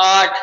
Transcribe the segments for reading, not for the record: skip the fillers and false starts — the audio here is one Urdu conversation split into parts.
8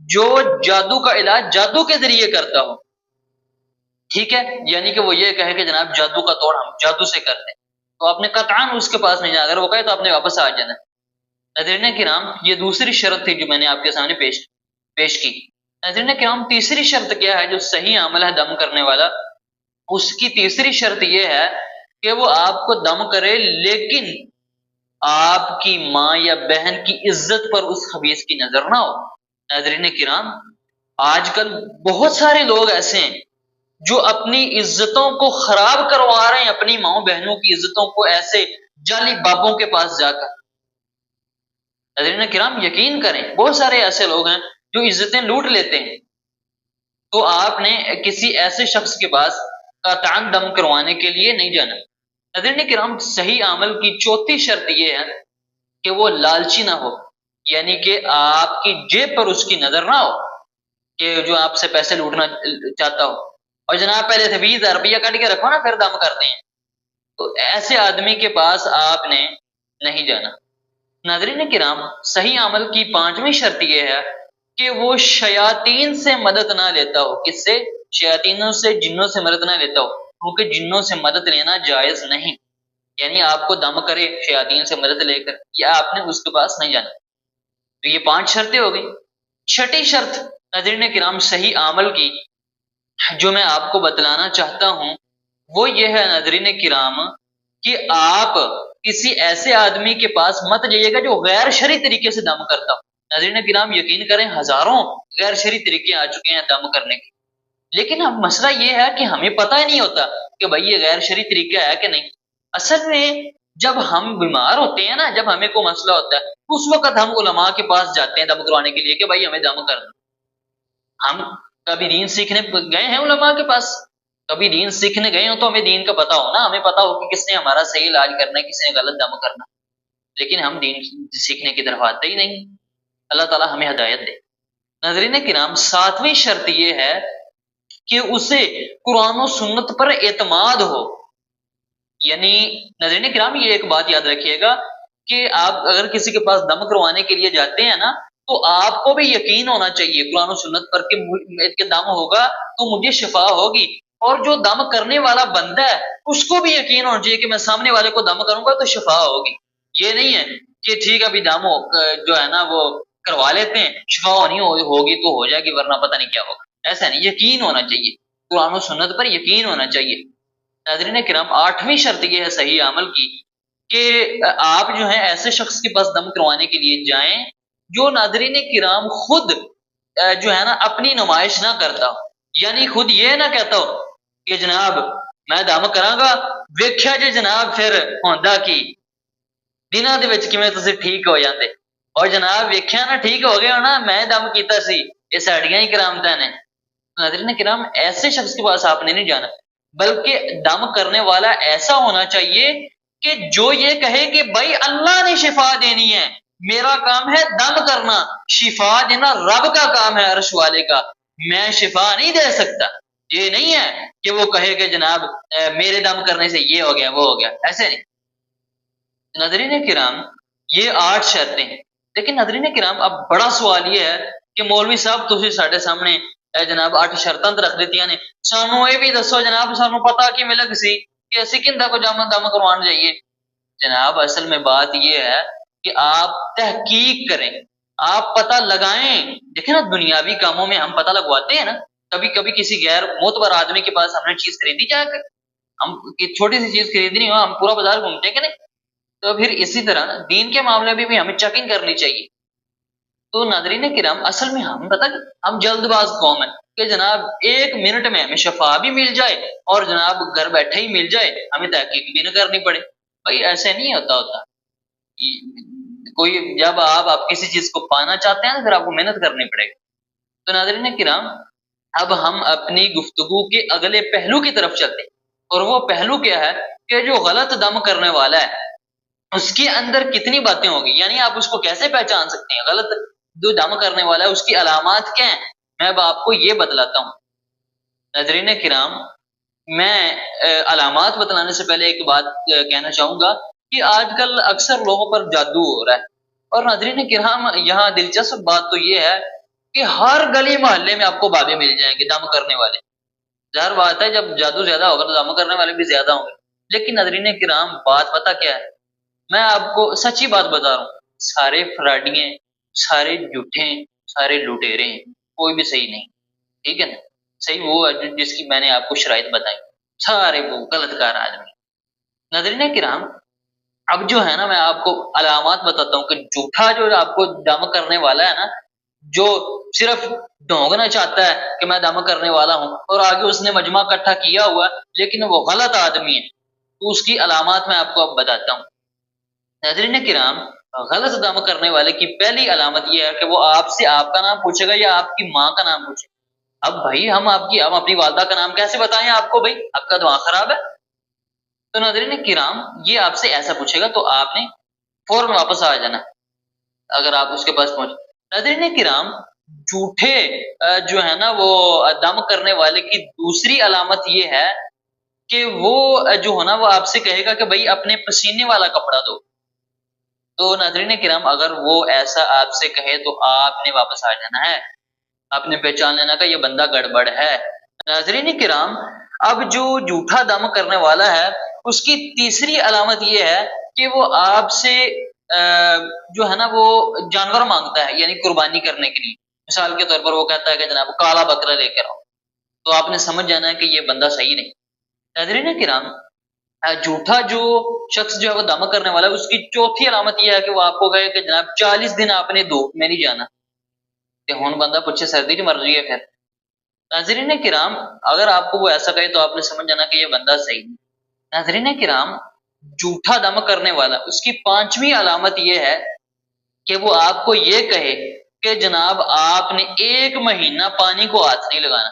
جو جادو کا علاج جادو کے ذریعے کرتا ہو، ٹھیک ہے، یعنی کہ وہ یہ کہے کہ جناب جادو کا توڑ ہم جادو سے کرتے ہیں، تو آپ نے قطعاً اس کے پاس نہیں جانا، اگر وہ کہے تو آپ نے واپس آ جانا۔ ناظرین کرام، یہ دوسری شرط تھی جو میں نے آپ کے سامنے پیش کی۔ ناظرین کرام، تیسری شرط کیا ہے جو صحیح عمل ہے دم کرنے والا؟ اس کی تیسری شرط یہ ہے کہ وہ آپ کو دم کرے لیکن آپ کی ماں یا بہن کی عزت پر اس خبیث کی نظر نہ ہو۔ ناظرین کرام، آج کل بہت سارے لوگ ایسے ہیں جو اپنی عزتوں کو خراب کروا رہے ہیں، اپنی ماں بہنوں کی عزتوں کو ایسے جعلی بابوں کے پاس جا کر۔ ناظرین کرام، یقین کریں بہت سارے ایسے لوگ ہیں جو عزتیں لوٹ لیتے ہیں، تو آپ نے کسی ایسے شخص کے پاس قطعاً دم کروانے کے لیے نہیں جانا۔ ناظرین کرام، صحیح عمل کی چوتھی شرط یہ ہے کہ وہ لالچی نہ ہو، یعنی کہ آپ کی جیب پر اس کی نظر نہ ہو کہ جو آپ سے پیسے لوٹنا چاہتا ہو، اور جناب پہلے سے 20,000 روپیہ کٹ کے رکھو نا پھر دم کرتے ہیں، تو ایسے آدمی کے پاس آپ نے نہیں جانا۔ ناظرین کرام، صحیح عمل کی پانچویں شرط یہ ہے کہ وہ شیاطین سے مدد نہ لیتا ہو۔ کس سے؟ شیاطینوں سے، جنوں سے مدد نہ لیتا ہو، کیونکہ جنوں سے مدد لینا جائز نہیں، یعنی آپ کو دم کرے شیاطین سے مدد لے کر، یا آپ نے اس کے پاس نہیں جانا۔ تو یہ 5 شرطیں ہو گئی۔ چھٹی شرط ناظرین کرام صحیح عمل کی جو میں آپ کو بتلانا چاہتا ہوں وہ یہ ہے ناظرین کرام کہ آپ کسی ایسے آدمی کے پاس مت جائیے گا جو غیر شرعی طریقے سے دم کرتا ہو۔ ناظرین کرام، یقین کریں ہزاروں غیر شرعی طریقے آ چکے ہیں دم کرنے کے، لیکن اب مسئلہ یہ ہے کہ ہمیں پتہ ہی نہیں ہوتا کہ بھائی یہ غیر شرعی طریقہ ہے کہ نہیں۔ اصل میں جب ہم بیمار ہوتے ہیں نا، جب ہمیں کوئی مسئلہ ہوتا ہے، اس وقت ہم علماء کے پاس جاتے ہیں دم کروانے کے لیے کہ بھائی ہمیں دم کر دو۔ ہم کبھی دین سیکھنے گئے ہیں علماء کے پاس؟ کبھی دین سیکھنے گئے ہوں تو ہمیں دین کا پتہ ہو نا، ہمیں پتہ ہو کہ کس نے ہمارا صحیح علاج کرنا ہے، کس نے غلط دم کرنا، لیکن ہم دین سیکھنے کی طرف آتے ہی نہیں۔ اللہ تعالی ہمیں ہدایت دے۔ ناظرین کرام، 7ویں شرط یہ ہے کہ اسے قرآن و سنت پر اعتماد ہو، یعنی ناظرین کرام یہ ایک بات یاد رکھیے گا کہ آپ اگر کسی کے پاس دم کروانے کے لیے جاتے ہیں نا، تو آپ کو بھی یقین ہونا چاہیے قرآن و سنت پر کہ دم ہوگا تو مجھے شفا ہوگی، اور جو دم کرنے والا بندہ ہے اس کو بھی یقین ہونا چاہیے کہ میں سامنے والے کو دم کروں گا تو شفا ہوگی۔ یہ نہیں ہے کہ ٹھیک ہے ابھی دم جو ہے نا وہ کروا لیتے ہیں، شفا ہونی ہوگی تو ہو جائے گی ورنہ پتہ نہیں کیا ہوگا، ایسا نہیں، یقین ہونا چاہیے، قرآن و سنت پر یقین ہونا چاہیے۔ ناظرین کرام، 8ویں شرط یہ ہے صحیح عمل کی کہ آپ جو ہے ایسے شخص کے پاس دم کروانے کے لیے جائیں جو ناظرین کرام خود جو ہے نا اپنی نمائش نہ کرتا ہو، یعنی خود یہ نہ کہتا ہو کہ جناب میں دم کراں گا، ویکھیا جے جناب پھر ہوندا کی دناں دے وچ کیویں تسی ٹھیک ہو جاندے، اور جناب ویکھیا نا ٹھیک ہو گئے ہو نا، میں دم کیتا سی، یہ ساڈیاں ہی کرامتاں نے۔ ناظرین کرام، ایسے شخص کے پاس آپ نے نہیں جانا، بلکہ دم کرنے والا ایسا ہونا چاہیے کہ جو یہ کہے کہ بھائی اللہ نے شفا دینی ہے، میرا کام ہے دم کرنا، شفا دینا رب کا کام ہے عرش والے کا، میں شفا نہیں دے سکتا۔ یہ نہیں ہے کہ وہ کہے کہ جناب میرے دم کرنے سے یہ ہو گیا وہ ہو گیا، ایسے نہیں۔ ناظرین کرام، یہ 8 شرطیں ہیں، لیکن ناظرین کرام اب بڑا سوال یہ ہے کہ مولوی صاحب تسی ساڈے سامنے جناب 8 شرطاں رکھ دیتیاں نے، سانو یہ بھی دسو جناب سانو پتہ کیویں لگ سی کہ اسی کیندا کو دم کروان جائیے۔ جناب اصل میں بات یہ ہے کہ آپ تحقیق کریں، آپ پتہ لگائیں۔ دیکھیں نا دنیاوی کاموں میں ہم پتہ لگواتے ہیں نا، کبھی کبھی کسی غیر معتبر آدمی کے پاس ہم نے چیز خریدی جا کر، ہم چھوٹی سی چیز خریدنی ہو ہم پورا بازار گھومتے ہیں کہ نہیں؟ تو پھر اسی طرح دین کے معاملے میں بھی ہمیں چیکنگ کرنی چاہیے۔ تو ناظرین کرام، اصل میں ہم پتہ ہم جلد باز قوم ہے کہ جناب 1 منٹ میں ہمیں شفا بھی مل جائے اور جناب گھر بیٹھے ہی مل جائے، ہمیں تحقیق بھی نہ کرنی پڑے۔ بھائی ایسے نہیں ہوتا کوئی، جب آپ کسی چیز کو پانا چاہتے ہیں پھر آپ کو محنت کرنی پڑے گی۔ تو ناظرین کرام، اب ہم اپنی گفتگو کے اگلے پہلو کی طرف چلتے ہیں، اور وہ پہلو کیا ہے کہ جو غلط دم کرنے والا ہے اس کے اندر کتنی باتیں ہوگی، یعنی آپ اس کو کیسے پہچان سکتے ہیں، غلط جو دم کرنے والا ہے اس کی علامات کیا ہیں، میں اب آپ کو یہ بتلاتا ہوں۔ ناظرین کرام، میں علامات بتلانے سے پہلے ایک بات کہنا چاہوں گا کہ آج کل اکثر لوگوں پر جادو ہو رہا ہے، اور ناظرین کرام یہاں دلچسپ بات تو یہ ہے کہ ہر گلی محلے میں آپ کو بابے مل جائیں گے دم کرنے والے. ظاہر بات ہے جب جادو زیادہ ہوگا تو دم کرنے والے بھی زیادہ ہوں گے. لیکن ناظرین کرام بات پتہ کیا ہے، میں آپ کو سچی بات بتا رہا ہوں، سارے فراڈی ہیں، سارے جھوٹے ہیں، سارے لٹیرے ہیں، کوئی بھی صحیح نہیں. ٹھیک ہے نا؟ صحیح وہ ہے جس کی میں نے آپ کو شرائط بتائی، سارے وہ غلط کار آدمی. ناظرین کرام اب جو ہے نا میں آپ کو علامات بتاتا ہوں کہ جھوٹا جو آپ کو دم کرنے والا ہے نا، جو صرف ڈھونگنا چاہتا ہے کہ میں دم کرنے والا ہوں اور آگے اس نے مجمع اکٹھا کیا ہوا لیکن وہ غلط آدمی ہے، تو اس کی علامات میں آپ کو اب بتاتا ہوں. ناظرین کرام غلط دم کرنے والے کی پہلی علامت یہ ہے کہ وہ آپ سے آپ کا نام پوچھے گا یا آپ کی ماں کا نام پوچھے گا. اب بھائی ہم اپنی والدہ کا نام کیسے بتائیں آپ کو، بھائی آپ کا دماغ خراب ہے؟ تو ناظرین کرام یہ آپ سے ایسا پوچھے گا تو آپ نے فوراً واپس آ جانا اگر آپ اس کے پاس پہنچے. ناظرین کرام جھوٹے جو ہے نا وہ دم کرنے والے کی دوسری علامت یہ ہے کہ وہ جو ہے نا وہ آپ سے کہے گا کہ بھائی اپنے پسینے والا کپڑا دو. تو ناظرین کرام اگر وہ ایسا آپ سے کہے تو آپ نے واپس آ جانا ہے، آپ نے پہچان لینا کہ یہ بندہ گڑبڑ ہے. ناظرین کرام اب جو جھوٹا دم کرنے والا ہے اس کی تیسری علامت یہ ہے کہ وہ آپ سے جو ہے نا وہ جانور مانگتا ہے، یعنی قربانی کرنے کے لیے. مثال کے طور پر وہ کہتا ہے کہ جناب کالا بکرا لے کر آؤ، تو آپ نے سمجھ جانا ہے کہ یہ بندہ صحیح نہیں. ناظرین کرام جھوٹا جو شخص جو ہے وہ دم کرنے والا ہے اس کی چوتھی علامت یہ ہے کہ وہ آپ کو کہے کہ جناب 40 دن آپ نے دو میں نہیں جانا، کہ ہون بندہ پوچھے سردی جو مرضی ہے. پھر ناظرین کرام اگر آپ کو وہ ایسا کہے تو آپ نے سمجھ جانا کہ یہ بندہ صحیح نہیں. ناظرین کرام جھوٹا دم کرنے والا اس کی پانچویں علامت یہ ہے کہ وہ آپ کو یہ کہے کہ جناب آپ نے 1 مہینہ پانی کو ہاتھ نہیں لگانا.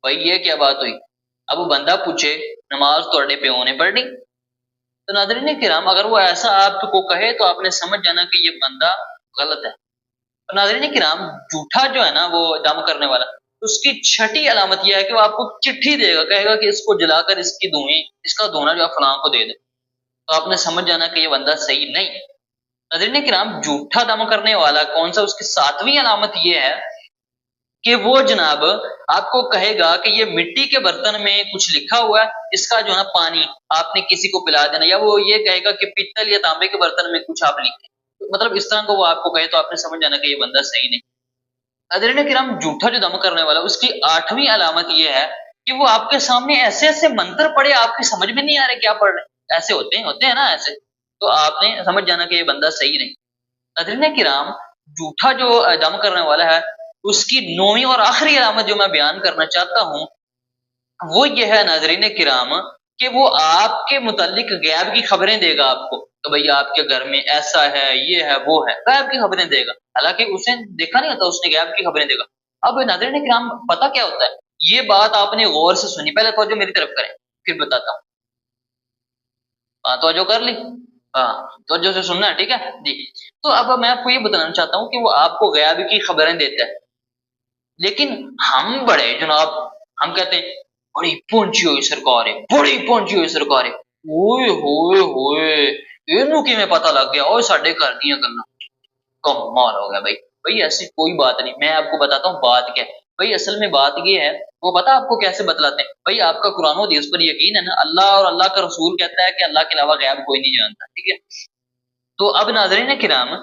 بھائی یہ کیا بات ہوئی؟ اب وہ بندہ پوچھے نماز توڑے پیو نے پڑھنی. تو ناظرین کرام اگر وہ ایسا آپ کو کہے تو آپ نے سمجھ جانا کہ یہ بندہ غلط ہے. تو ناظرین کرام جھوٹا جو ہے نا وہ دم کرنے والا اس کی چھٹی علامت یہ ہے کہ وہ آپ کو چٹھی دے گا، کہے گا کہ اس کو جلا کر اس کی دھوئیں، اس کا دھونا جو ہے فلاں کو دے دے. تو آپ نے سمجھ جانا کہ یہ بندہ صحیح نہیں. ناظرین کرام جھوٹا دم کرنے والا کون سا، اس کی 7ویں علامت یہ ہے کہ وہ جناب آپ کو کہے گا کہ یہ مٹی کے برتن میں کچھ لکھا ہوا ہے، اس کا جو ہے نا پانی آپ نے کسی کو پلا دینا، یا وہ یہ کہے گا کہ پیتل یا تانبے کے برتن میں کچھ آپ لکھیں. مطلب اس طرح کو وہ آپ کو کہے تو آپ نے سمجھ جانا کہ یہ بندہ صحیح نہیں. ناظرین کرام جھوٹا جو دم کرنے والا اس کی 8ویں علامت یہ ہے کہ وہ آپ کے سامنے ایسے ایسے منتر پڑھے آپ کی سمجھ میں نہیں آ رہے کیا پڑھ رہے ہیں، ایسے ہوتے ہیں نا ایسے، تو آپ نے سمجھ جانا کہ یہ بندہ صحیح نہیں. ناظرین کرام جھوٹا جو دم کرنے والا ہے اس کی 9ویں اور آخری علامت جو میں بیان کرنا چاہتا ہوں وہ یہ ہے ناظرین کرام کہ وہ آپ کے متعلق غیب کی خبریں دے گا آپ کو کہ بھئی آپ کے گھر میں ایسا ہے، یہ ہے، وہ ہے، غیب کی خبریں دے گا، حالانکہ اسے دیکھا نہیں ہوتا، اس نے غیب کی خبریں دے گا. اب ناظرین کرام پتہ کیا ہوتا ہے، یہ بات آپ نے غور سے سنی، پہلے توجہ میری طرف کریں پھر بتاتا ہوں. توجہ کر لی؟ ہاں توجہ سے سننا ہے، ٹھیک ہے جی. تو اب میں آپ کو یہ بتانا چاہتا ہوں کہ وہ آپ کو غیب کی خبریں دیتا ہے، لیکن ہم بڑے جناب ہم کہتے ہیں بڑی پہنچی ہوئی سرکار ہے، بڑی پہنچی ہوئی سرکار ہے، اوئے ہوئے ہوئے اینو کیویں پتہ لگ گیا، اوئے ساڈے گھر دیاں گلاں، کمال ہو گیا. بھائی ایسی کوئی بات نہیں، میں آپ کو بتاتا ہوں بات کیا ہے. بھائی اصل میں بات یہ ہے، وہ پتا آپ کو کیسے بتلاتے ہیں، بھئی آپ کا قرآن و حدیث پر یقین ہے نا، اللہ اور اللہ کا رسول کہتا ہے کہ اللہ کے علاوہ غیب کوئی نہیں جانتا، ٹھیک ہے. تو اب ناظرین کرام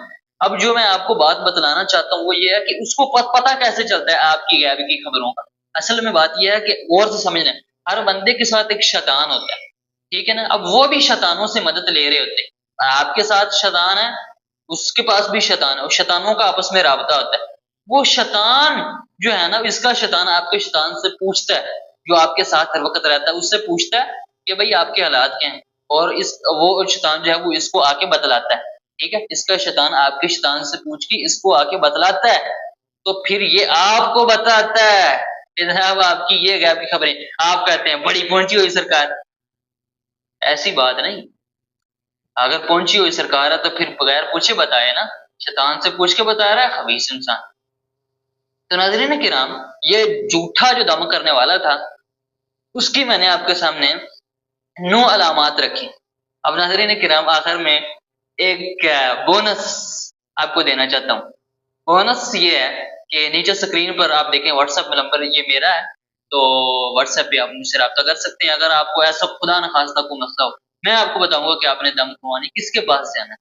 اب جو میں آپ کو بات بتلانا چاہتا ہوں وہ یہ ہے کہ اس کو پتہ کیسے چلتا ہے آپ کی غیب کی خبروں کا. اصل میں بات یہ ہے کہ غور سے سمجھنا، ہر بندے کے ساتھ ایک شیطان ہوتا ہے، ٹھیک ہے نا. اب وہ بھی شیطانوں سے مدد لے رہے ہوتے ہیں، آپ کے ساتھ شیطان ہے، اس کے پاس بھی شیطان ہے، اور شیطانوں کا آپس میں رابطہ ہوتا ہے. وہ شیطان جو ہے نا اس کا شیطان آپ کے شیطان سے پوچھتا ہے، جو آپ کے ساتھ ہر وقت رہتا ہے اس سے پوچھتا ہے کہ بھئی آپ کے حالات کیا ہیں، اور وہ شیطان جو ہے وہ اس کو آ کے بتلاتا ہے، ٹھیک ہے. اس کا شیطان آپ کے شیطان سے پوچھ کے اس کو آ کے بتلاتا ہے، تو پھر یہ آپ کو بتاتا ہے کہ جناب آپ کی یہ غیب کی خبریں، آپ کہتے ہیں بڑی پہنچی ہوئی سرکار. ایسی بات نہیں، اگر پہنچی ہوئی سرکار ہے تو پھر بغیر پوچھے بتائے نا، شیطان سے پوچھ کے بتا رہا ہے خبیث انسان. تو ناظرین کرام یہ جھوٹا جو دم کرنے والا تھا اس کی میں نے آپ کے سامنے 9 علامات رکھی. اب ناظرین کرام آخر میں ایک بونس آپ کو دینا چاہتا ہوں. بونس یہ ہے کہ نیچے اسکرین پر آپ دیکھیں واٹس ایپ نمبر یہ میرا ہے، تو واٹس ایپ پہ آپ مجھ سے رابطہ کر سکتے ہیں۔ اگر آپ کو ایسا خدا نخواستہ کوئی مسئلہ ہو، میں آپ کو بتاؤں گا کہ آپ نے دم کھوانے کس کے پاس جانا ہے۔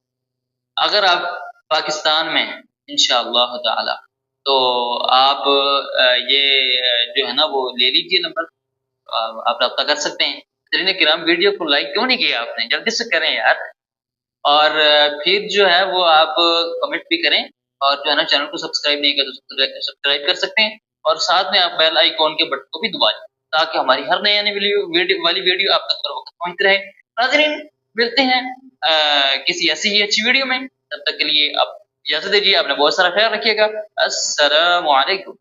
اگر آپ پاکستان میں ہیں انشاءاللہ تعالی تو آپ یہ جو ہے نا وہ لے لیجئے نمبر، آپ رابطہ کر سکتے ہیں۔ ناظرین کرام، ویڈیو کو لائک کیوں نہیں کیا آپ نے؟ جلدی سے کریں یار، اور پھر جو ہے وہ آپ کمنٹ بھی کریں، اور جو ہے نا چینل کو سبسکرائب نہیں کیا تو سبسکرائب کر سکتے ہیں، اور ساتھ میں آپ بیل آئیکن کے بٹن کو بھی دبا دیں تاکہ ہماری ہر نئی آنے والی ویڈیو آپ تک پر وقت پہنچتی رہے۔ ناظرین ملتے ہیں کسی ایسی ہی اچھی ویڈیو میں، تب تک کے لیے آپ اجازت دیجیے، آپ نے بہت سارا خیال رکھیے گا۔ السلام علیکم۔